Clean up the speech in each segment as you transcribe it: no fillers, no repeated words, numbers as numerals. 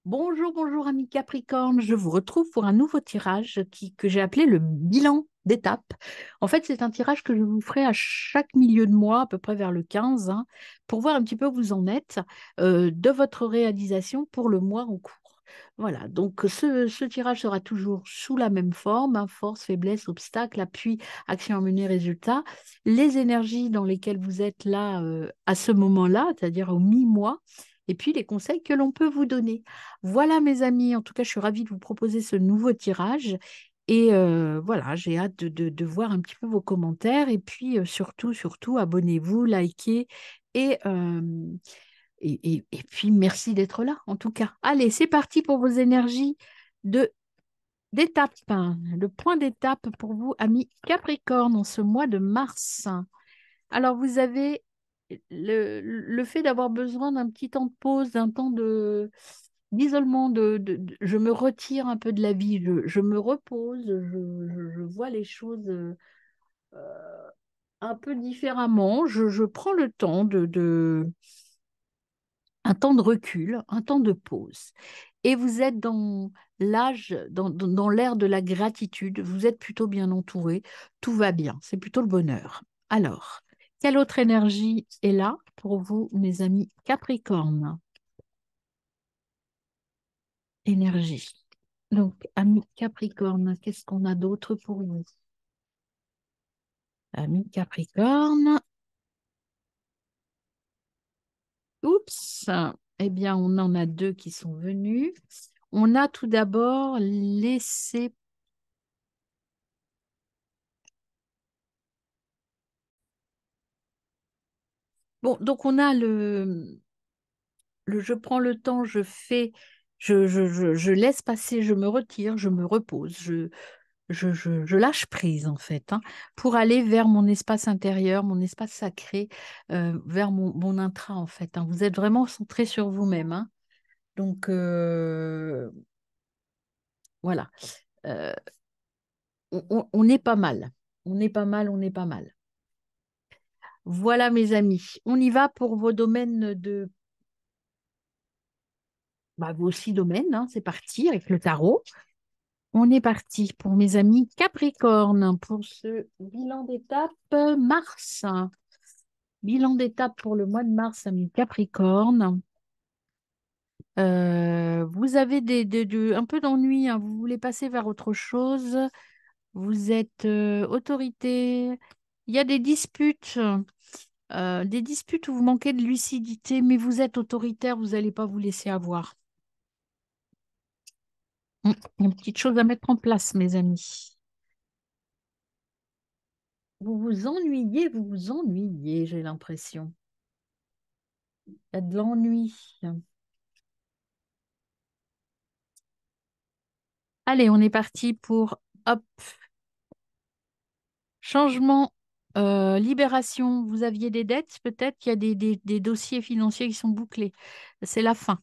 Bonjour, bonjour amis Capricorne, je vous retrouve pour un nouveau tirage que j'ai appelé le bilan d'étape. En fait, c'est un tirage que je vous ferai à chaque milieu de mois, à peu près vers le 15, pour voir un petit peu où vous en êtes de votre réalisation pour le mois en cours. Voilà, donc ce tirage sera toujours sous la même forme, force, faiblesse, obstacle, appui, action à mener, résultat. Les énergies dans lesquelles vous êtes là à ce moment-là, c'est-à-dire au mi-mois, et puis les conseils que l'on peut vous donner. Voilà, mes amis, en tout cas, je suis ravie de vous proposer ce nouveau tirage. Et voilà, j'ai hâte de voir un petit peu vos commentaires. Et puis, surtout, abonnez-vous, likez. Et, euh, et puis, merci d'être là, en tout cas. Allez, c'est parti pour vos énergies de d'étape, hein. Le point d'étape pour vous, amis Capricorne, en ce mois de mars. Alors, vous avez le fait d'avoir besoin d'un petit temps de pause, d'un temps d'isolement, je me retire un peu de la vie, je me repose, je vois les choses un peu différemment, je prends le temps un temps de recul, un temps de pause. Et vous êtes dans l'âge, dans l'ère de la gratitude, vous êtes plutôt bien entouré, tout va bien, c'est plutôt le bonheur. Alors, quelle autre énergie est là pour vous, mes amis Capricorne? Énergie. Donc, amis Capricorne, qu'est-ce qu'on a d'autre pour vous? Amis Capricorne. Oups. Eh bien, on en a deux qui sont venus. On a tout d'abord laissé. Bon, donc on a le je prends le temps, je fais, je laisse passer, je me retire, je me repose, je lâche prise en fait, pour aller vers mon espace intérieur, mon espace sacré, vers mon intra en fait, hein. Vous êtes vraiment centré sur vous-même, hein. Donc voilà. Euh, on est pas mal. On est pas mal, on est pas mal. Voilà mes amis. On y va pour vos domaines vos 6 domaines, hein. C'est parti avec le tarot. On est parti pour mes amis Capricorne pour ce bilan d'étape mars. Bilan d'étape pour le mois de mars, amis Capricorne. Vous avez un peu d'ennui, hein. Vous voulez passer vers autre chose. Vous êtes autorité. Il y a des disputes où vous manquez de lucidité, mais vous êtes autoritaire, vous n'allez pas vous laisser avoir. Il y a une petite chose à mettre en place, mes amis. Vous vous ennuyez, j'ai l'impression. Il y a de l'ennui. Allez, on est parti pour hop, changement, libération. Vous aviez des dettes, peut-être qu'il y a des dossiers financiers qui sont bouclés. C'est la fin.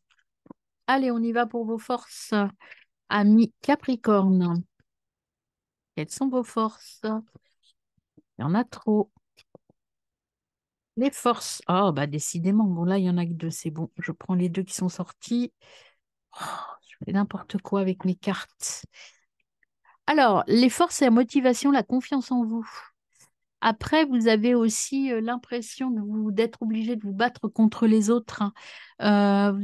Allez, on y va pour vos forces, amis Capricorne. Quelles sont vos forces? Il y en a trop. Les forces. Oh, bah décidément. Bon, là, il y en a que deux. C'est bon. Je prends les deux qui sont sortis. Oh, je fais n'importe quoi avec mes cartes. Alors, les forces et la motivation, la confiance en vous. Après, vous avez aussi l'impression d'être obligé de vous battre contre les autres, hein.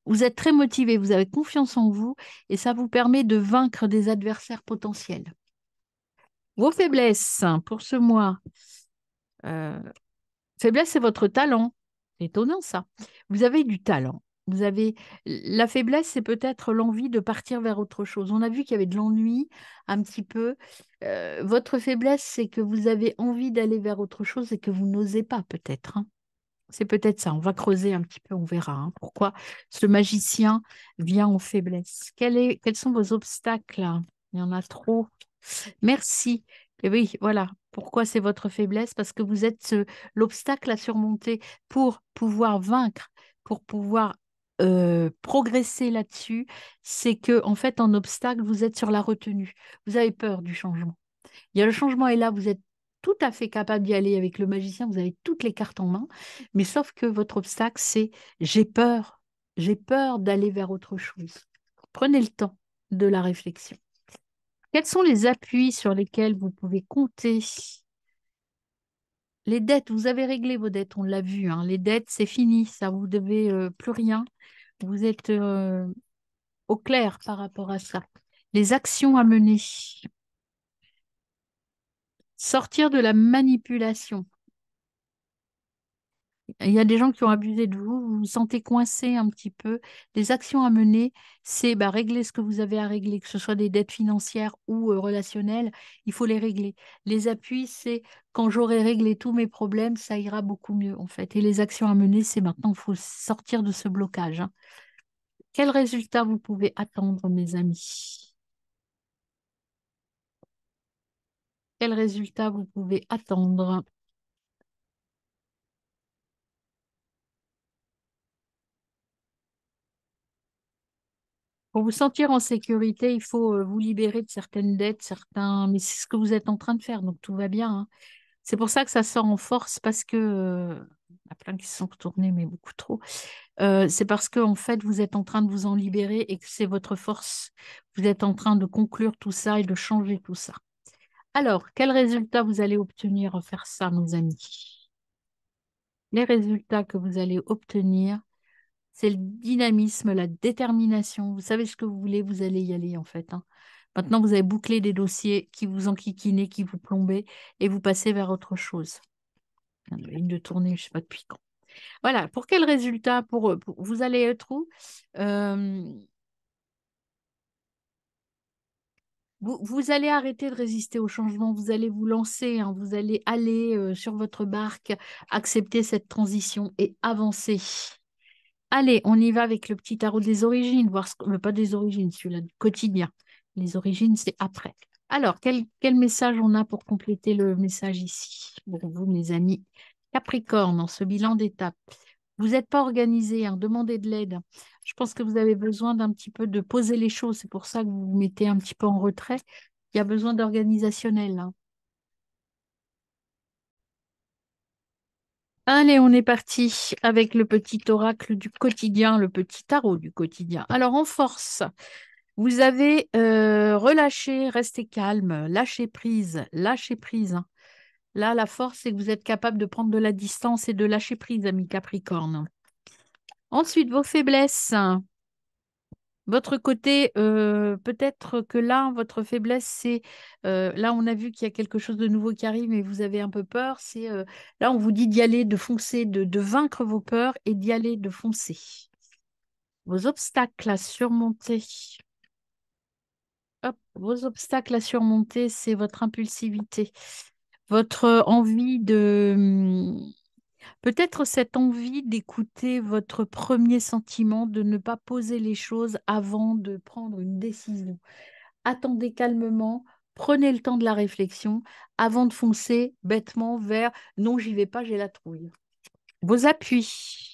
Vous êtes très motivé, vous avez confiance en vous et ça vous permet de vaincre des adversaires potentiels. Vos faiblesses, hein, pour ce mois. euh, Faiblesse, c'est votre talent. C'est étonnant ça. Vous avez du talent. Vous avez la faiblesse, c'est peut-être l'envie de partir vers autre chose. On a vu qu'il y avait de l'ennui un petit peu. Votre faiblesse, c'est que vous avez envie d'aller vers autre chose et que vous n'osez pas peut-être, hein. C'est peut-être ça. On va creuser un petit peu, on verra, hein, pourquoi ce magicien vient en faiblesse. Quels sont vos obstacles, là? Il y en a trop. Merci. Et oui, voilà. Pourquoi c'est votre faiblesse? Parce que vous êtes l'obstacle à surmonter pour pouvoir vaincre, pour pouvoir progresser là-dessus. C'est que, en fait, en obstacle, vous êtes sur la retenue. Vous avez peur du changement. Il y a le changement est là, vous êtes tout à fait capable d'y aller avec le magicien, vous avez toutes les cartes en main, mais sauf que votre obstacle, c'est j'ai peur. j'ai peur d'aller vers autre chose. Prenez le temps de la réflexion. Quels sont les appuis sur lesquels vous pouvez compter? Les dettes, vous avez réglé vos dettes, on l'a vu, hein. Les dettes, c'est fini, ça, vous devez plus rien. Vous êtes au clair par rapport à ça. Les actions à mener. Sortir de la manipulation. Il y a des gens qui ont abusé de vous, vous vous sentez coincé un petit peu. Les actions à mener, c'est bah, régler ce que vous avez à régler, que ce soit des dettes financières ou relationnelles, il faut les régler. Les appuis, c'est quand j'aurai réglé tous mes problèmes, ça ira beaucoup mieux en fait. Et les actions à mener, c'est maintenant, il faut sortir de ce blocage, hein. Quel résultat vous pouvez attendre, mes amis? Quel résultat vous pouvez attendre? Pour vous sentir en sécurité, il faut vous libérer de certaines dettes, certains. Mais c'est ce que vous êtes en train de faire, donc tout va bien, hein. C'est pour ça que ça sort en force parce que il y en a plein qui se sont retournés, mais beaucoup trop. C'est parce que en fait, vous êtes en train de vous en libérer et que c'est votre force. Vous êtes en train de conclure tout ça et de changer tout ça. Alors, quel résultat vous allez obtenir à faire ça, mes amis? Les résultats que vous allez obtenir, c'est le dynamisme, la détermination. Vous savez ce que vous voulez, vous allez y aller en fait, hein. Maintenant, vous avez bouclé des dossiers qui vous enquiquinaient, qui vous plombaient, et vous passez vers autre chose. La ligne de tournée, je ne sais pas depuis quand. Voilà, pour quel résultat vous allez être où? Euh, vous allez arrêter de résister au changement, vous allez vous lancer, hein, vous allez aller sur votre barque, accepter cette transition et avancer. Allez, on y va avec le petit tarot des origines, voir pas des origines, celui-là du quotidien. Les origines, c'est après. Alors, quel message on a pour compléter le message ici? Pour vous, mes amis Capricorne, en ce bilan d'étape. Vous n'êtes pas organisé, hein, demandez de l'aide. Je pense que vous avez besoin d'un petit peu de poser les choses. C'est pour ça que vous vous mettez un petit peu en retrait. Il y a besoin d'organisationnel, hein. Allez, on est parti avec le petit oracle du quotidien, le petit tarot du quotidien. Alors, en force, vous avez relâché, resté calme, lâché prise, lâché prise, hein. Là, la force, c'est que vous êtes capable de prendre de la distance et de lâcher prise, ami Capricorne. Ensuite, vos faiblesses. Votre côté, peut-être que là, votre faiblesse, c'est, là, on a vu qu'il y a quelque chose de nouveau qui arrive, mais vous avez un peu peur. C'est, là, on vous dit d'y aller, de foncer, de vaincre vos peurs et d'y aller, de foncer. Vos obstacles à surmonter. Hop, vos obstacles à surmonter, c'est votre impulsivité, votre envie de, peut-être cette envie d'écouter votre premier sentiment, de ne pas poser les choses avant de prendre une décision. Attendez calmement, prenez le temps de la réflexion avant de foncer bêtement vers non, j'y vais pas, j'ai la trouille. Vos appuis.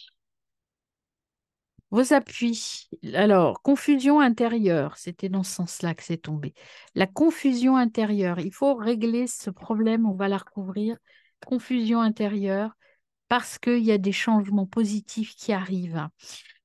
Vos appuis. Alors, confusion intérieure, c'était dans ce sens-là que c'est tombé. La confusion intérieure, il faut régler ce problème, on va la recouvrir. Confusion intérieure, parce qu'il y a des changements positifs qui arrivent.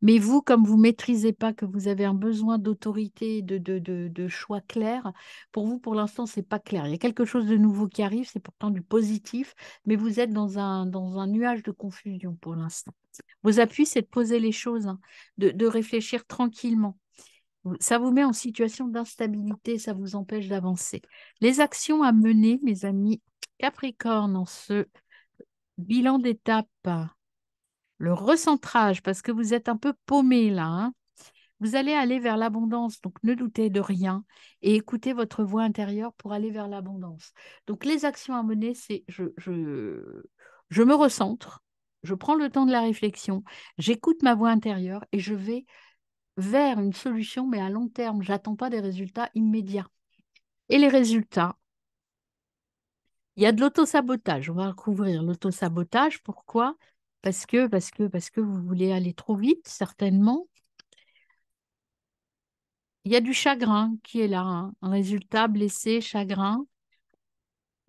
Mais vous, comme vous ne maîtrisez pas, que vous avez un besoin d'autorité, de choix clairs, pour vous, pour l'instant, ce n'est pas clair. Il y a quelque chose de nouveau qui arrive, c'est pourtant du positif, mais vous êtes dans un nuage de confusion pour l'instant. Vos appuis, c'est de poser les choses, hein, de réfléchir tranquillement. Ça vous met en situation d'instabilité, ça vous empêche d'avancer. Les actions à mener, mes amis Capricorne, en ce bilan d'étape, le recentrage, parce que vous êtes un peu paumé là, hein. Vous allez aller vers l'abondance, donc ne doutez de rien et écoutez votre voix intérieure pour aller vers l'abondance. Donc les actions à mener, c'est je me recentre, je prends le temps de la réflexion, j'écoute ma voix intérieure et je vais vers une solution, mais à long terme. J'attends pas des résultats immédiats. Et les résultats, il y a de l'autosabotage. On va recouvrir l'autosabotage. Pourquoi? Parce que vous voulez aller trop vite, certainement. Il y a du chagrin qui est là, hein. Un résultat blessé, chagrin.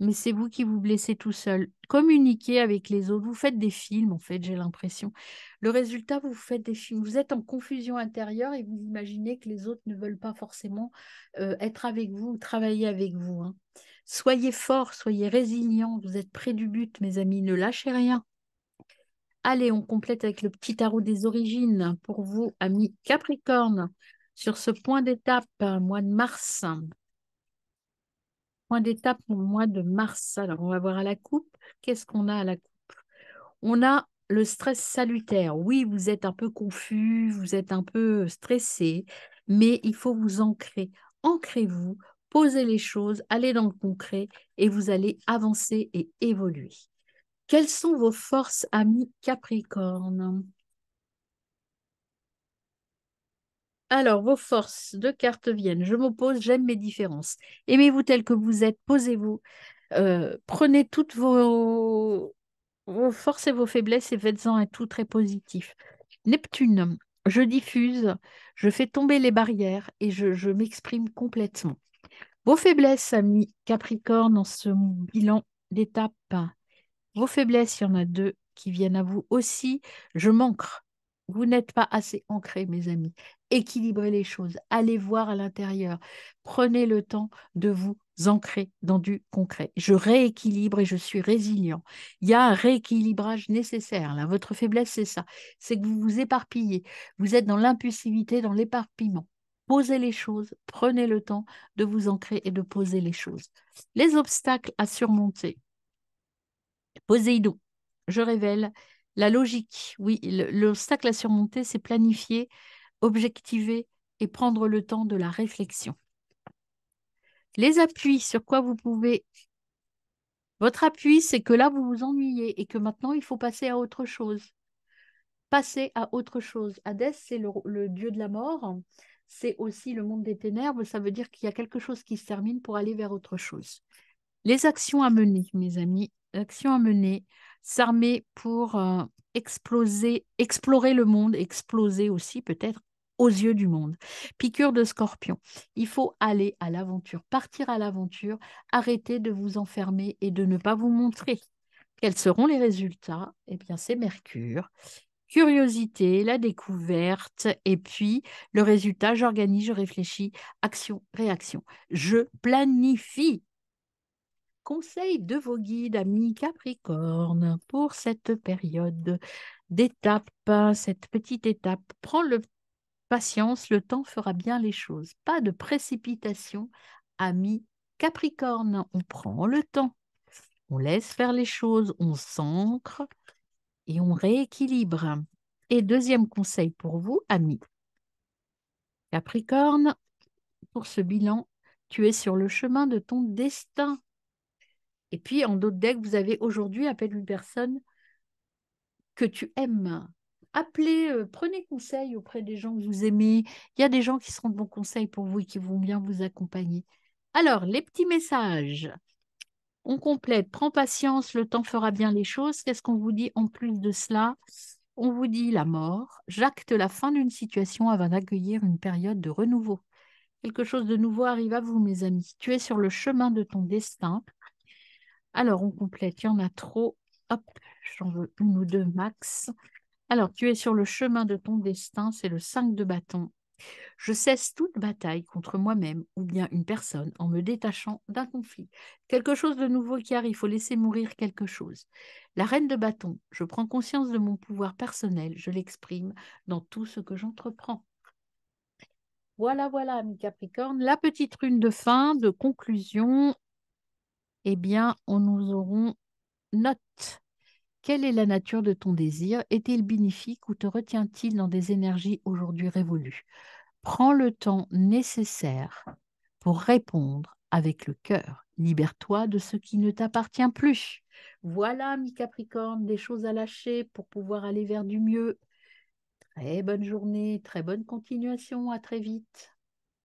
mais c'est vous qui vous blessez tout seul. Communiquez avec les autres. Vous faites des films, en fait, j'ai l'impression. Le résultat, vous faites des films. Vous êtes en confusion intérieure et vous imaginez que les autres ne veulent pas forcément être avec vous ou travailler avec vous, hein. Soyez forts, soyez résilients. Vous êtes près du but, mes amis. Ne lâchez rien. Allez, on complète avec le petit tarot des origines pour vous, amis Capricorne, sur ce point d'étape, mois de mars. Point d'étape au mois de mars. Alors, on va voir à la coupe. Qu'est-ce qu'on a à la coupe? On a le stress salutaire. Oui, vous êtes un peu confus, vous êtes un peu stressé, mais il faut vous ancrer. Ancrez-vous, posez les choses, allez dans le concret et vous allez avancer et évoluer. Quelles sont vos forces, amis Capricorne? Alors, vos forces, deux cartes viennent. Je m'oppose, j'aime mes différences. Aimez-vous tel que vous êtes, posez-vous. Prenez toutes vos forces et vos faiblesses et faites-en un tout très positif. Neptune, je diffuse, je fais tomber les barrières et je m'exprime complètement. Vos faiblesses, amis Capricorne, en ce bilan d'étape. Vos faiblesses, il y en a deux qui viennent à vous aussi. Je manque. Vous n'êtes pas assez ancrés, mes amis. Équilibrez les choses. Allez voir à l'intérieur. Prenez le temps de vous ancrer dans du concret. Je rééquilibre et je suis résilient. Il y a un rééquilibrage nécessaire, là. Votre faiblesse, c'est ça. C'est que vous vous éparpillez. Vous êtes dans l'impulsivité, dans l'éparpillement. Posez les choses. Prenez le temps de vous ancrer et de poser les choses. Les obstacles à surmonter. Poséidon, je révèle la logique. Oui, l'obstacle à surmonter, c'est planifier, objectiver et prendre le temps de la réflexion. Les appuis, sur quoi vous pouvez... Votre appui, c'est que là, vous vous ennuyez et que maintenant, il faut passer à autre chose. Passer à autre chose. Hadès, c'est le dieu de la mort. C'est aussi le monde des ténèbres. Ça veut dire qu'il y a quelque chose qui se termine pour aller vers autre chose. Les actions à mener, mes amis, actions à mener, s'armer pour exploser, explorer le monde, exploser aussi peut-être aux yeux du monde. Piqûre de scorpion. Il faut aller à l'aventure, partir à l'aventure, arrêter de vous enfermer et de ne pas vous montrer. Quels seront les résultats? Eh bien, c'est Mercure. Curiosité, la découverte, et puis le résultat, j'organise, je réfléchis, action, réaction. Je planifie. Conseil de vos guides, amis Capricorne, pour cette période d'étape, cette petite étape. Prends le patience, le temps fera bien les choses. Pas de précipitation, amis Capricorne. On prend le temps, on laisse faire les choses, on s'ancre et on rééquilibre. Et deuxième conseil pour vous, amis Capricorne, pour ce bilan, tu es sur le chemin de ton destin. Et puis, en d'autres decks, vous avez aujourd'hui appelle une personne que tu aimes. Appelez, prenez conseil auprès des gens que vous aimez. Il y a des gens qui seront de bons conseils pour vous et qui vont bien vous accompagner. Alors, les petits messages. On complète. Prends patience, le temps fera bien les choses. Qu'est-ce qu'on vous dit en plus de cela? On vous dit la mort. J'acte la fin d'une situation avant d'accueillir une période de renouveau. Quelque chose de nouveau arrive à vous, mes amis. Tu es sur le chemin de ton destin. Alors, on complète. Il y en a trop. Hop, j'en veux une ou deux max. Alors, tu es sur le chemin de ton destin, c'est le 5 de bâton. Je cesse toute bataille contre moi-même ou bien une personne en me détachant d'un conflit. Quelque chose de nouveau qui arrive, il faut laisser mourir quelque chose. La reine de bâton, je prends conscience de mon pouvoir personnel, je l'exprime dans tout ce que j'entreprends. Voilà, voilà, ami Capricorne, la petite rune de fin, de conclusion. Eh bien, nous aurons note. Quelle est la nature de ton désir? Est-il bénéfique ou te retient-il dans des énergies aujourd'hui révolues? Prends le temps nécessaire pour répondre avec le cœur. Libère-toi de ce qui ne t'appartient plus. Voilà, mi Capricorne, des choses à lâcher pour pouvoir aller vers du mieux. Très bonne journée, très bonne continuation, à très vite.